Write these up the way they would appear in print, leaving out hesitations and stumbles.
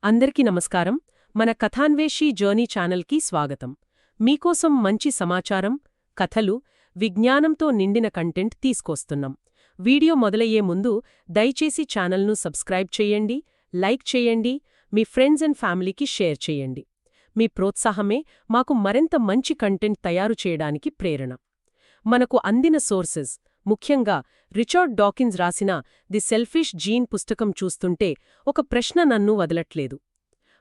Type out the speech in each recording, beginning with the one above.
అందరికీ నమస్కారం. మన కథాన్వేషి జర్నీ ఛానల్కి స్వాగతం. మీకోసం మంచి సమాచారం, కథలు, విజ్ఞానంతో నిండిన కంటెంట్ తీసుకొస్తున్నాం. వీడియో మొదలయ్యే ముందు దయచేసి ఛానల్ను సబ్స్క్రైబ్ చేయండి, లైక్ చేయండి, మీ ఫ్రెండ్స్ అండ్ ఫ్యామిలీకి షేర్ చేయండి. మీ ప్రోత్సాహమే మాకు మరింత మంచి కంటెంట్ తయారు చేయడానికి ప్రేరణ. మనకు అందిన సోర్సెస్, ముఖ్యంగా రిచర్డ్ డాకిన్స్ రాసిన ది సెల్ఫిష్ జీన్ పుస్తకం చూస్తుంటే ఒక ప్రశ్న నన్ను వదలట్లేదు.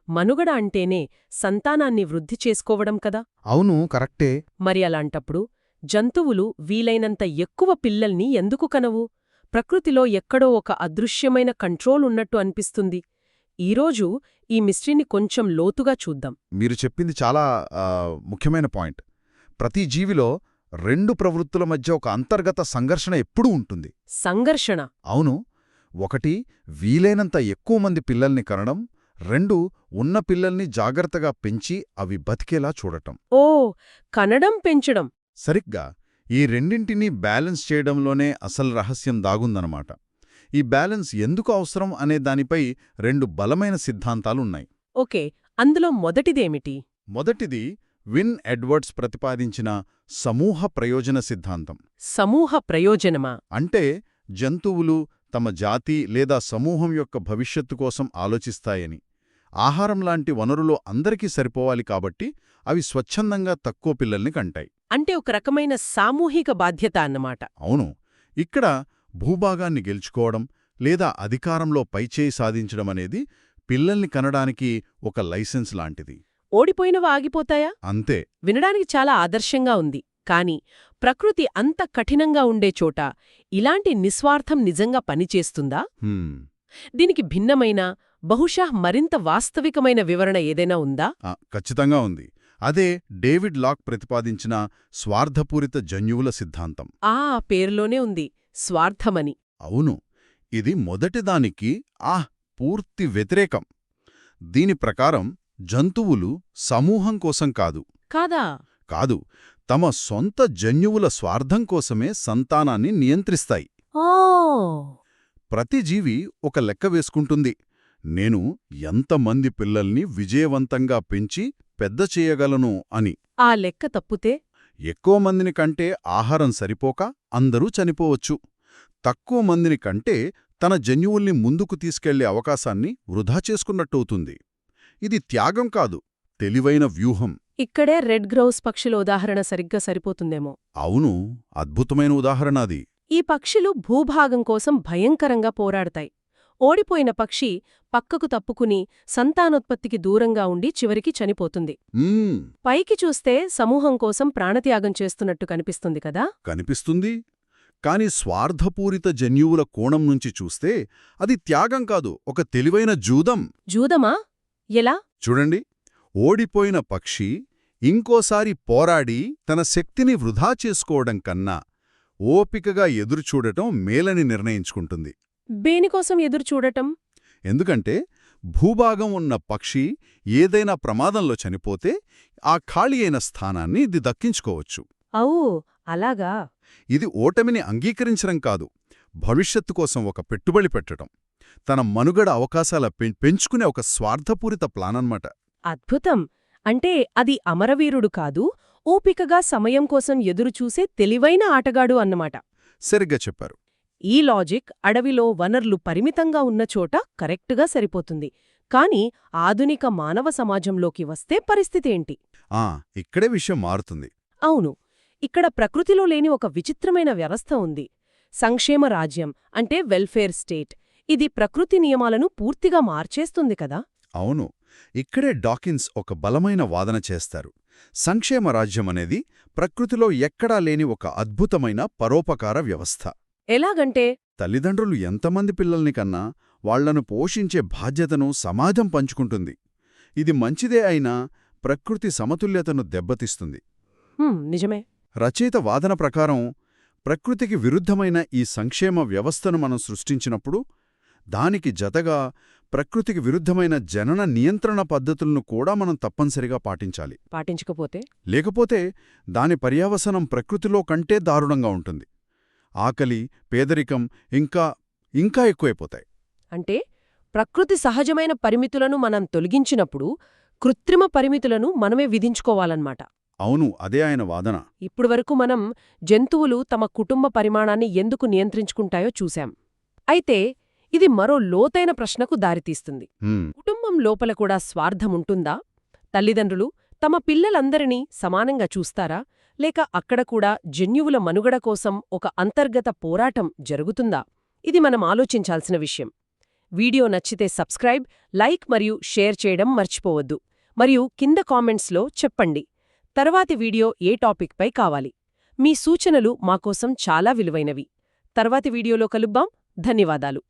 మనుగడ అంటేనే సంతానాన్ని వృద్ధి చేసుకోవడం కదా? అవును, కరెక్టే. మరి అలాంటప్పుడు జంతువులు వీలైనంత ఎక్కువ పిల్లల్ని ఎందుకు కనవు? ప్రకృతిలో ఎక్కడో ఒక అదృశ్యమైన కంట్రోల్ ఉన్నట్టు అనిపిస్తుంది. ఈరోజు ఈ మిస్టరీని కొంచెం లోతుగా చూద్దాం. మీరు చెప్పింది చాలా ముఖ్యమైన పాయింట్. ప్రతి జీవిలో రెండు ప్రవృత్తుల మధ్య ఒక అంతర్గత సంఘర్షణ ఎప్పుడూ ఉంటుంది. సంఘర్షణ? అవును. ఒకటి, వీలైనంత ఎక్కువ మంది పిల్లల్ని కనడం. రెండు, ఉన్న పిల్లల్ని జాగ్రత్తగా పెంచి అవి బతికేలా చూడటం. ఓ, కనడం పెంచడం. సరిగ్గా ఈ రెండింటినీ బ్యాలెన్స్ చేయడంలోనే అసలు రహస్యం దాగుందనమాట. ఈ బ్యాలెన్స్ ఎందుకు అవసరం అనే దానిపై రెండు బలమైన సిద్ధాంతాలున్నాయి. ఓకే, అందులో మొదటిదేమిటి? మొదటిది విన్ ఎడ్వర్డ్స్ ప్రతిపాదించిన సమూహ ప్రయోజన సిద్ధాంతం. సమూహ ప్రయోజనమా? అంటే జంతువులు తమ జాతి లేదా సమూహం యొక్క భవిష్యత్తు కోసం ఆలోచిస్తాయని. ఆహారం లాంటి వనరులు అందరికీ సరిపోవాలి కాబట్టి అవి స్వచ్ఛందంగా తక్కువ పిల్లల్ని కంటాయి. అంటే ఒక రకమైన సామూహిక బాధ్యత అన్నమాట. అవును. ఇక్కడ భూభాగాన్ని గెలుచుకోవడం లేదా అధికారంలో పైచేయి సాధించడమనేది పిల్లల్ని కనడానికి ఒక లైసెన్స్ లాంటిది. ఓడిపోయినవా ఆగిపోతాయా? అంతే. వినడానికి చాలా ఆదర్శంగా ఉంది. కాని ప్రకృతి అంత కఠినంగా ఉండే చోట ఇలాంటి నిస్వార్థం నిజంగా పనిచేస్తుందా? దీనికి భిన్నమైన, బహుశా మరింత వాస్తవికమైన వివరణ ఏదైనా ఉందా? ఖచ్చితంగా ఉంది. అదే డేవిడ్ లాక్ ప్రతిపాదించిన స్వార్థపూరిత జన్యువుల సిద్ధాంతం. ఆ పేరులోనే ఉంది, స్వార్థమని. అవును. ఇది మొదటిదానికి పూర్తి వ్యతిరేకం. దీని ప్రకారం జంతువులు సమూహం కోసం కాదు, తమ సొంత జన్యువుల స్వార్థం కోసమే సంతానాన్ని నియంత్రిస్తాయి. ప్రతి జీవి ఒక లెక్క వేసుకుంటుంది. నేను ఎంతమంది పిల్లల్ని విజయవంతంగా పెంచి పెద్ద చేయగలను అని. ఆ లెక్క తప్పుతే? ఎక్కువ మందిని కంటే ఆహారం సరిపోక అందరూ చనిపోవచ్చు. తక్కువ మందిని కంటే తన జన్యువుల్ని ముందుకు తీసుకెళ్లే అవకాశాన్ని వృధా చేసుకున్నట్టవుతుంది. ఇది త్యాగం కాదు, తెలివైన వ్యూహం. ఇక్కడే రెడ్ గ్రౌస్ పక్షుల ఉదాహరణ సరిగ్గా సరిపోతుందేమో. అవును, అద్భుతమైన ఉదాహరణ అది. ఈ పక్షులు భూభాగం కోసం భయంకరంగా పోరాడతాయి. ఓడిపోయిన పక్షి పక్కకు తప్పుకుని సంతానోత్పత్తికి దూరంగా ఉండి చివరికి చనిపోతుంది. పైకి చూస్తే సమూహం కోసం ప్రాణత్యాగం చేస్తున్నట్టు కనిపిస్తుంది కదా? కనిపిస్తుంది. కాని స్వార్థపూరిత జన్యువుల కోణం నుంచి చూస్తే అది త్యాగం కాదు, ఒక తెలివైన జూదం. జూదమా? ఎలా? చూడండి, ఓడిపోయిన పక్షి ఇంకోసారి పోరాడి తన శక్తిని వృధా చేసుకోవడం కన్నా ఓపికగా ఎదురుచూడటం మేలని నిర్ణయించుకుంటుంది. దేనికోసం ఎదురుచూడటం? ఎందుకంటే భూభాగం ఉన్న పక్షి ఏదైనా ప్రమాదంలో చనిపోతే ఆ ఖాళీ అయిన స్థానాన్ని ఇది దక్కించుకోవచ్చు. అవు, అలాగా? ఇది ఓటమిని అంగీకరించడం కాదు, భవిష్యత్తు కోసం ఒక పెట్టుబడి పెట్టడం, తన మనుగడ అవకాశాల పెంచుకునే ఒక స్వార్థపూరిత ప్లానన్నమాట. అద్భుతం. అంటే అది అమరవీరుడు కాదు, ఓపికగా సమయం కోసం ఎదురుచూసే తెలివైన ఆటగాడు అన్నమాట. సరిగ్గా చెప్పారు. ఈ లాజిక్ అడవిలో వనర్లు పరిమితంగా ఉన్న చోట కరెక్టుగా సరిపోతుంది. కాని ఆధునిక మానవ సమాజంలోకి వస్తే పరిస్థితేంటి? ఇక్కడే విషయం మారుతుంది. అవును, ఇక్కడ ప్రకృతిలో లేని ఒక విచిత్రమైన వ్యవస్థ ఉంది. సంక్షేమ రాజ్యం, అంటే వెల్ఫేర్ స్టేట్. ఇది ప్రకృతి నియమాలను పూర్తిగా మార్చేస్తుంది కదా? అవును. ఇక్కడే డాకిన్స్ ఒక బలమైన వాదన చేస్తారు. సంక్షేమ రాజ్యమనేది ప్రకృతిలో ఎక్కడా లేని ఒక అద్భుతమైన పరోపకార వ్యవస్థ. ఎలాగంటే? తల్లిదండ్రులు ఎంతమంది పిల్లల్ని కన్నా వాళ్లను పోషించే బాధ్యతను సమాజం పంచుకుంటుంది. ఇది మంచిదే అయినా ప్రకృతి సమతుల్యతను దెబ్బతీస్తుంది. నిజమే. రచయిత వాదన ప్రకారం ప్రకృతికి విరుద్ధమైన ఈ సంక్షేమ వ్యవస్థను మనం సృష్టించినప్పుడు దానికి జతగా ప్రకృతికి విరుద్ధమైన జనన నియంత్రణ పద్ధతులను కూడా మనం తప్పనిసరిగా పాటించాలి. లేకపోతే దాని పర్యవసనం ప్రకృతిలో కంటే దారుణంగా ఉంటుంది. ఆకలి, పేదరికం ఇంకా ఎక్కువైపోతాయి. అంటే ప్రకృతి సహజమైన పరిమితులను మనం తొలగించినప్పుడు కృత్రిమ పరిమితులను మనమే విధించుకోవాలన్నమాట. అవును, అదే ఆయన వాదన. ఇప్పటివరకు మనం జంతువులు తమ కుటుంబ పరిమాణాన్ని ఎందుకు నియంత్రించుకుంటాయో చూశాం. అయితే ఇది మరో లోతైన ప్రశ్నకు దారితీస్తుంది. హ్మ్, కుటుంబం లోపల కూడా స్వార్థముంటుందా? తల్లిదండ్రులు తమ పిల్లలందరినీ సమానంగా చూస్తారా? లేక అక్కడ కూడా జన్యువుల మనుగడ కోసం ఒక అంతర్గత పోరాటం జరుగుతుందా? ఇది మనం ఆలోచించాల్సిన విషయం. వీడియో నచ్చితే సబ్స్క్రైబ్, లైక్ మరియు షేర్ చేయడం మర్చిపోవద్దు. మరియు కింద కామెంట్స్లో చెప్పండి, తర్వాతి వీడియో ఏ టాపిక్పై కావాలి. మీ సూచనలు మాకోసం చాలా విలువైనవి. తర్వాతి వీడియోలో కలుద్దాం. ధన్యవాదాలు.